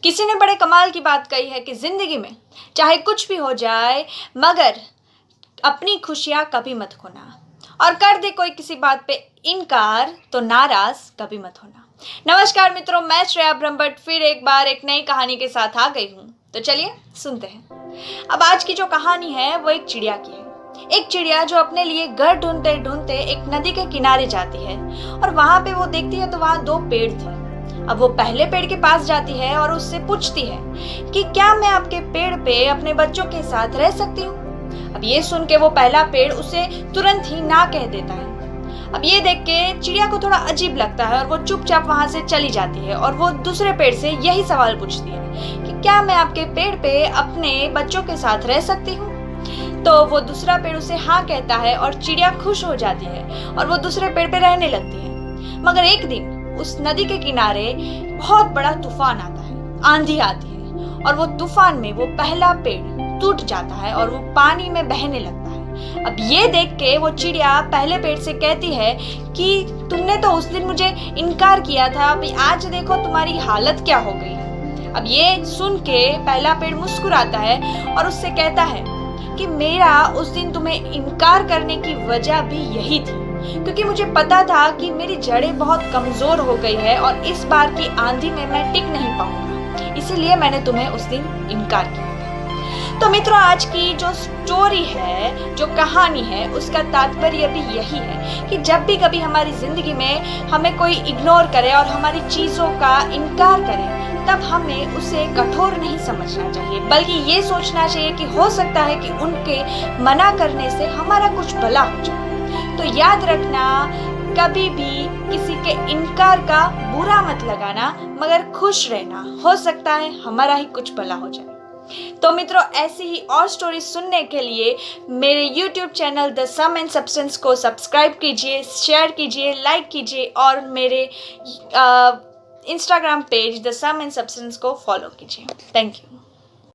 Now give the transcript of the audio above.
किसी ने बड़े कमाल की बात कही है कि ज़िंदगी में चाहे कुछ भी हो जाए मगर अपनी खुशियाँ कभी मत खोना, और कर दे कोई किसी बात पे इनकार तो नाराज़ कभी मत होना। नमस्कार मित्रों, मैं श्रेया ब्रह्मभट्ट फिर एक बार एक नई कहानी के साथ आ गई हूँ। तो चलिए सुनते हैं। अब आज की जो कहानी है वो एक चिड़िया की है। एक चिड़िया जो अपने लिए घर ढूंढते ढूंढते एक नदी के किनारे जाती है और वहाँ पे वो देखती है तो वहाँ दो पेड़ थे। अब वो पहले पेड़ के पास जाती है और उससे पूछती है कि क्या मैं आपके पेड़ पे अपने बच्चों के साथ रह सकती हूँ। अब ये सुन के वो पहला पेड़ उसे तुरंत ही ना कह देता है। अब ये देख के चिड़िया को थोड़ा अजीब लगता है और वो चुपचाप वहां से चली जाती है और वो दूसरे पेड़ से यही सवाल पूछती है कि क्या मैं आपके पेड़ पे अपने बच्चों के साथ रह सकती हूँ। तो वो दूसरा पेड़ उसे हाँ कहता है और चिड़िया खुश हो जाती है और वो दूसरे पेड़ पे रहने लगती है। मगर एक दिन उस नदी के किनारे बहुत बड़ा तूफान आता है, आंधी आती है और वो तूफान में वो पहला पेड़ टूट जाता है और वो पानी में बहने लगता है। अब ये देख के वो चिड़िया पहले पेड़ से कहती है कि तुमने तो उस दिन मुझे इनकार किया था, अब आज देखो तुम्हारी हालत क्या हो गई है। अब ये सुन के पहला पेड़ मुस्कुराता है और उससे कहता है कि मेरा उस दिन तुम्हें इनकार करने की वजह भी यही थी, क्योंकि मुझे पता था कि मेरी जड़ें बहुत कमजोर हो गई है और इस बार की आंधी में मैं टिक नहीं पाऊंगा, इसीलिए मैंने तुम्हें उस दिन इनकार किया था। तो मित्रों, आज की जो स्टोरी है, जो कहानी है, उसका तात्पर्य भी यही है कि जब भी कभी हमारी जिंदगी में हमें कोई इग्नोर करे और हमारी चीजों का इनकार करे, तब हमें उसे कठोर नहीं समझना चाहिए, बल्कि ये सोचना चाहिए कि हो सकता है कि उनके मना करने से हमारा कुछ भला हो जाए। तो याद रखना, कभी भी किसी के इनकार का बुरा मत लगाना, मगर खुश रहना, हो सकता है हमारा ही कुछ भला हो जाए। तो मित्रों, ऐसी ही और स्टोरी सुनने के लिए मेरे YouTube channel the sum and substance को सब्सक्राइब कीजिए, शेयर कीजिए, लाइक कीजिए और मेरे Instagram page the sum and substance को फॉलो कीजिए। Thank you.